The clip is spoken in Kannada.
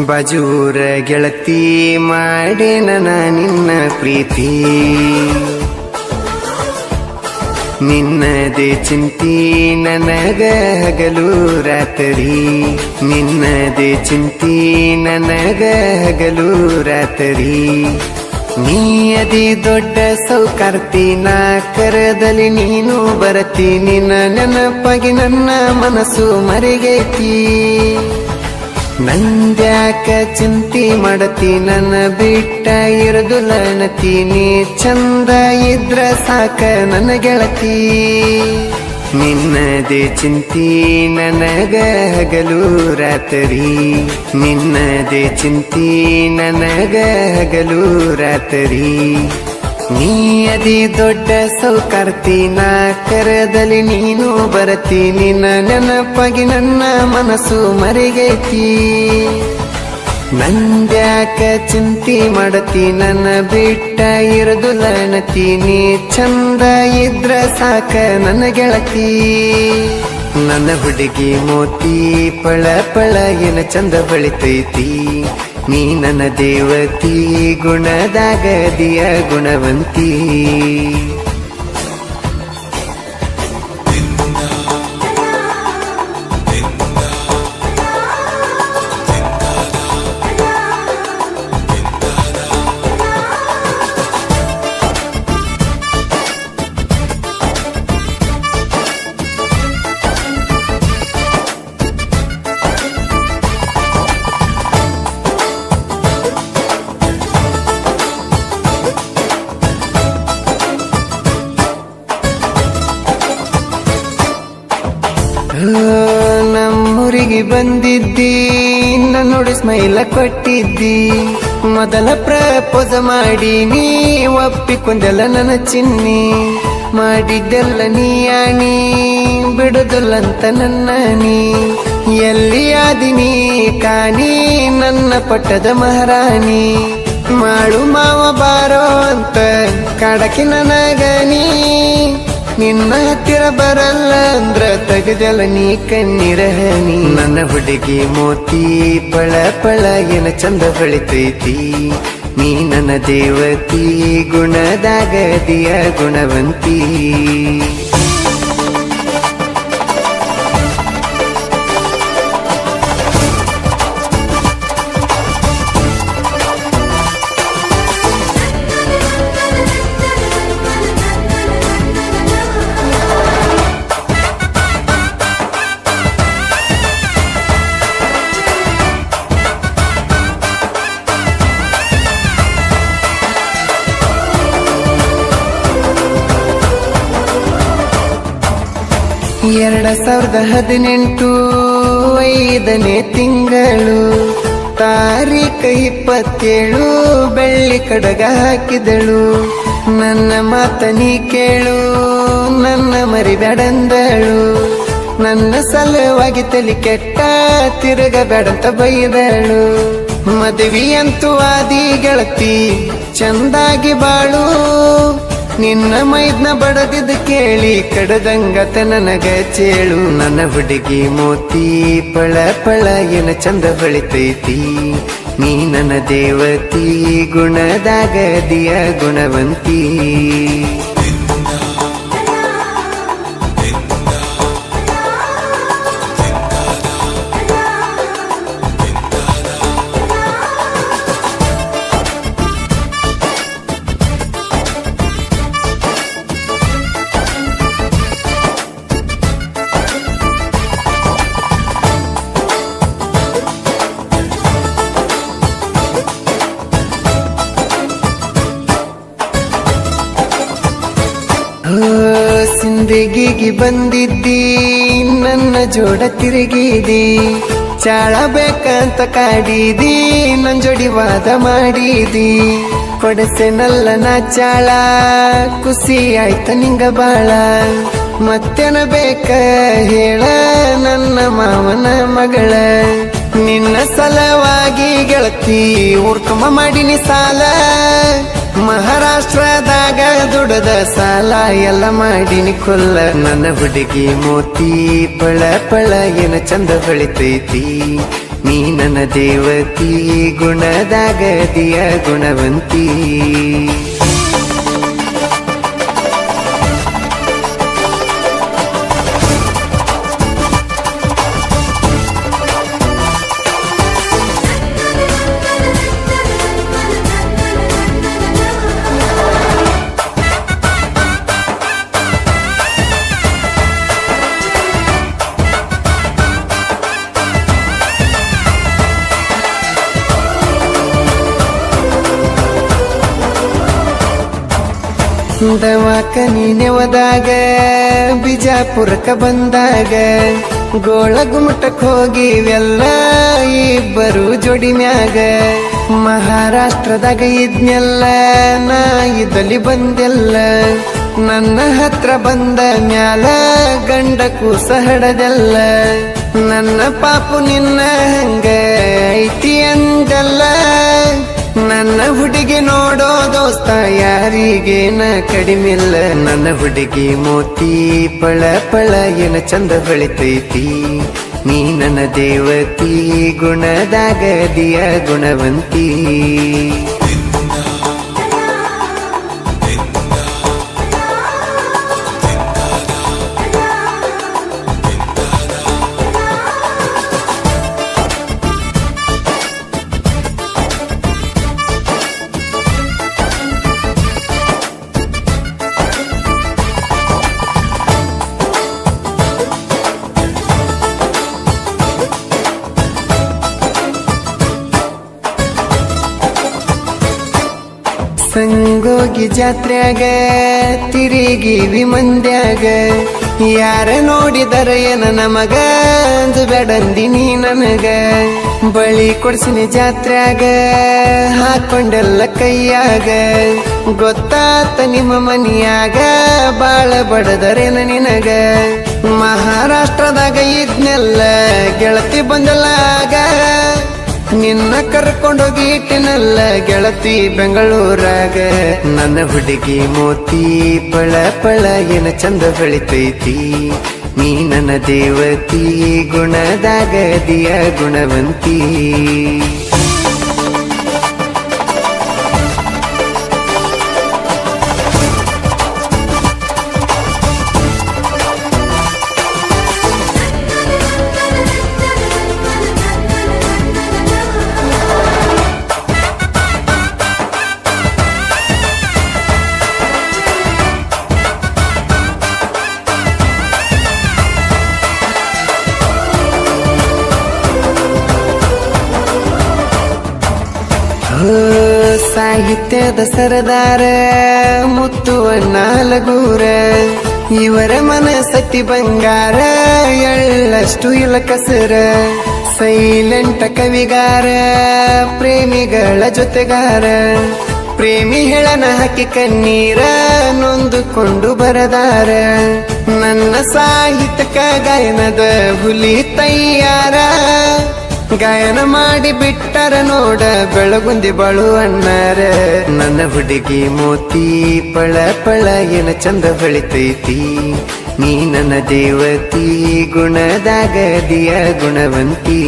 ಬಾಜೂರ ಗೆಳತಿ ಮಾಡೇನ ನಿನ್ನ ಪ್ರೀತಿ ನಿನ್ನದೇ ಚಿಂತಿ ನನಗ ಹಗಲು ರಾತ್ರಿ ನಿನ್ನದೇ ಚಿಂತಿ ನನಗ ಹಗಲು ರಾತ್ರಿ ನೀ ಅದಿ ದೊಡ್ಡ ಸೌಕಾರ್ತಿ ನಾ ಕರದಲ್ಲಿ ನೀನು ಬರತಿ ನಿನ್ನ ನೆನಪಾಗಿ ನನ್ನ ಮನಸ್ಸು ಮರೆಗೈತಿ ನಂದ್ಯಾಕ ಚಿಂತಿ ಮಾಡತಿ ನನ್ನ ಬಿಟ್ಟ ಇರದುಲನತಿ ನೀ ಚಂದ ಇದ್ರ ಸಾಕ ನನ್ನ ಗೆಳತಿ ನಿನ್ನದೇ ಚಿಂತಿ ನನಗ ಹಗಲು ರಾತ್ರಿ ನಿನ್ನದೇ ಚಿಂತಿ ನನಗ ಹಗಲು ರಾತ್ರಿ ನೀ ಅದಿ ದೊಡ್ಡ ಸೌಕಾರ್ತಿ ನಾ ಕರದಲ್ಲಿ ನೀನು ಬರತಿ ನಿನ್ನ ನೆನಪಾಗಿ ನನ್ನ ಮನಸ್ಸು ಮರೆಗೈತಿ ನಂದ್ಯಾಕ ಚಿಂತಿ ಮಾಡತಿ ನನ್ನ ಬಿಟ್ಟ ಇರದುಲನತಿ ನೀ ಚಂದ ಇದ್ರ ಸಾಕ ನನ್ನ ಗೆಳತಿ ನನ್ನ ಹುಡುಗಿ ಮೋತಿ ಪಳ ಪಳ ಏನ ಚಂದ ಬಳಿತೈತಿ ನೀ ನನ್ನ ದೇವತಿ ಗುಣದಾಗ ದಿಯ ಗುಣವಂತಿ ನಮ್ಮೂರಿಗೆ ಬಂದಿದ್ದಿ ನೋಡಿ ಸ್ಮೈಲ ಕೊಟ್ಟಿದ್ದಿ ಮೊದಲ ಪ್ರಪೋಸ ಮಾಡಿ ನೀ ಒಪ್ಪಿಕೊಂಡೆಲ್ಲ ನನ್ನ ಚಿನ್ನಿ ಮಾಡಿದ್ದೆಲ್ಲ ನೀಯಾಣಿ ಬಿಡುದಿಲ್ಲಂತ ನನ್ನ ನೀ ಎಲ್ಲಿ ಆದಿನಿ ಕಾಣಿ ನನ್ನ ಪಟ್ಟದ ಮಹಾರಾಣಿ ಮಾಡು ಮಾವ ಬಾರೋ ಅಂತ ಕಾಡಕ್ಕೆ ನನಗನಿ ನಿನ್ನ ಹತ್ತಿರ ಬರಲ್ಲ ಅಂದ್ರ ತೆಗೆದಲ್ಲ ನೀ ಕಣ್ಣೀರ ಹನಿ ನನ್ನ ಹುಡುಗಿ ಮೋತಿ ಪಳ ಪಳ ಏನ ಚಂದ ಬಳಿತೈತಿ ನೀ ನನ್ನ ದೇವತಿ ಗುಣದಾಗ ದಿಯ ಗುಣವಂತಿ ಎರಡ 2018 5ನೇ ತಿಂಗಳು ತಾರೀಖ 27 ಬೆಳ್ಳಿ ಕಡಗ ಹಾಕಿದಳು ನನ್ನ ಮಾತ ನೀ ಕೇಳು ನನ್ನ ಮರಿಬೇಡಂದಳು ನನ್ನ ಸಲುವಾಗಿ ತಲೆ ಕೆಟ್ಟ ತಿರುಗಬೇಡಂತ ಬೈದಳು ಮದುವೆಯಂತೂ ಆದಿ ಗೆಳತಿ ಚಂದಾಗಿ ಬಾಳು ನಿನ್ನ ಮೈದ್ನ ಬಡದಿದ್ದು ಕೇಳಿ ಕಡದಂಗತ ನನಗ ಚೇಳು ನನ್ನ ಹುಡುಗಿ ಮೋತಿ ಪಳ ಪಳ ಏನ ಚಂದ ಬಳಿತೈತಿ ನೀ ನನ್ನ ದೇವತಿ ಗುಣದಾಗ ದಿಯ ಗುಣವಂತಿ ಸಿಂದಗಿಗೆ ಬಂದಿದ್ದಿ ನನ್ನ ಜೋಡ ತಿರುಗಿದಿ ಚಾಳ ಬೇಕಂತ ಕಾಡಿದಿ ನನ್ ಜೋಡಿ ವಾದ ಮಾಡಿದಿ ಕೊಡಸೆನಲ್ಲ ನಾ ಚಾಳ ಖುಷಿ ಆಯ್ತ ನಿಂಗ ಬಾಳ ಮತ್ತೇನ ಬೇಕ ಹೇಳ ನನ್ನ ಮಾವನ ಮಗಳ ನಿನ್ನ ಸಲವಾಗಿ ಗೆಳತಿ ಊರ್ಕಮ್ಮ ಮಾಡಿನಿ ಸಾಲ ಮಹಾರಾಷ್ಟ್ರದಾಗ ದುಡದ ಸಾಲ ಎಲ್ಲ ಮಾಡಿನಿ ಕೊಲ್ಲ ನನ್ನ ಹುಡುಗಿ ಮೋತಿ ಪಳ ಪಳ ಏನ ಚಂದ ಬೆಳಿತೈತಿ ನೀ ನನ್ನ ದೇವತಿ ಗುಣದಾಗದಿಯ ಗುಣವಂತಿ. ದವಾಖಾನಿ ನೆವದಾಗ ಬಿಜಾಪುರಕ್ಕ ಬಂದಾಗ ಗೋಳ ಗುಮಟಕ್ ಹೋಗಿವೆಲ್ಲ ಇಬ್ಬರು ಜೋಡಿ ಮ್ಯಾಗ. ಮಹಾರಾಷ್ಟ್ರದಾಗ ಇದ್ನೆಲ್ಲ ನಾ ಇದಲ್ಲಿ ಬಂದೆಲ್ಲ ನನ್ನ ಹತ್ರ ಬಂದ ಮ್ಯಾಲ ಗಂಡ ಕೂಸ ಹಡದೆಲ್ಲ. ನನ್ನ ಪಾಪು ನಿನ್ನ ಹಂಗ ಐತಿ ಅಂದಲ್ಲ. ನನ್ನ ಹುಡುಗಿ ನೋಡೋ ದೋಸ್ತ ಯಾರಿಗೇನ ಕಡಿಮಿಲ್ಲ. ನನ್ನ ಹುಡುಗಿ ಮೋತಿ ಪಳ ಪಳ ಏನ ಚಂದ ಹೊಳಿತೈತಿ. ನೀ ನನ್ನ ದೇವತಿ ಗುಣದಾಗದಿಯ ಗುಣವಂತಿ. ಸಂಗೋಗಿ ಜಾತ್ರ್ಯಾಗ ತಿರುಗಿವಿ ಮಂದ್ಯಾಗ. ಯಾರ ನೋಡಿದರ ಏನ ನಮಗ ಅಂದು ಬೇಡಂದಿನಿ ನನಗ. ಬಳಿ ಕೊಡ್ಸಿನಿ ಜಾತ್ರ್ಯಾಗ ಹಾಕೊಂಡೆಲ್ಲ ಕೈಯಾಗ. ಗೊತ್ತಾತ ನಿಮ್ಮ ಮನಿಯಾಗ ಬಾಳ ಬಡದರೇನ ನಿನಗ. ಮಹಾರಾಷ್ಟ್ರದಾಗ ಇದ್ನೆಲ್ಲ ಗೆಳತಿ ಬಂದಲಾಗ. ನಿನ್ನ ಕರ್ಕೊಂಡೋಗಿ ಇಟ್ಟಿನಲ್ಲ ಗೆಳತಿ ಬೆಂಗಳೂರಾಗ. ನನ್ನ ಹುಡುಗಿ ಮೋತಿ ಪಳ ಪಳ ಏನ ಚಂದ ಹೊಳಿತೈತಿ. ನೀ ನನ್ನ ದೇವತಿ ಗುಣದಾಗದಿಯ ಗುಣವಂತಿ. ಸಾಹಿತ್ಯದ ಸರದಾರ ಮುತ್ತು ನಾಲಗೂರ. ಇವರ ಮನಸತಿ ಬಂಗಾರ ಎಳ್ಳಷ್ಟು ಇಲ್ಲ ಕಸರ. ಸೈಲೆಂಟ ಕವಿಗಾರ ಪ್ರೇಮಿಗಳ ಜೊತೆಗಾರ. ಪ್ರೇಮಿ ಹೇಳನ ಹಾಕಿ ಕಣ್ಣೀರ ನೊಂದುಕೊಂಡು ಬರದಾರ. ನನ್ನ ಸಾಹಿತ್ಯಕ ಗಾಯನದ ಹುಲಿ ತಯ್ಯಾರ. ಗಾಯನ ಮಾಡಿ ಬಿಟ್ಟರ ನೋಡ ಬೆಳಗುಂದಿ ಬಾಳು ಅಣ್ಣಾರ. ನನ್ನ ಹುಡುಗಿ ಮೋತಿ ಪಳ ಪಳ ಏನ ಚಂದ ಹೊಳಿತೈತಿ. ನೀ ನನ್ನ ದೇವತಿ ಗುಣದಾಗದಿಯ ಗುಣವಂತಿ.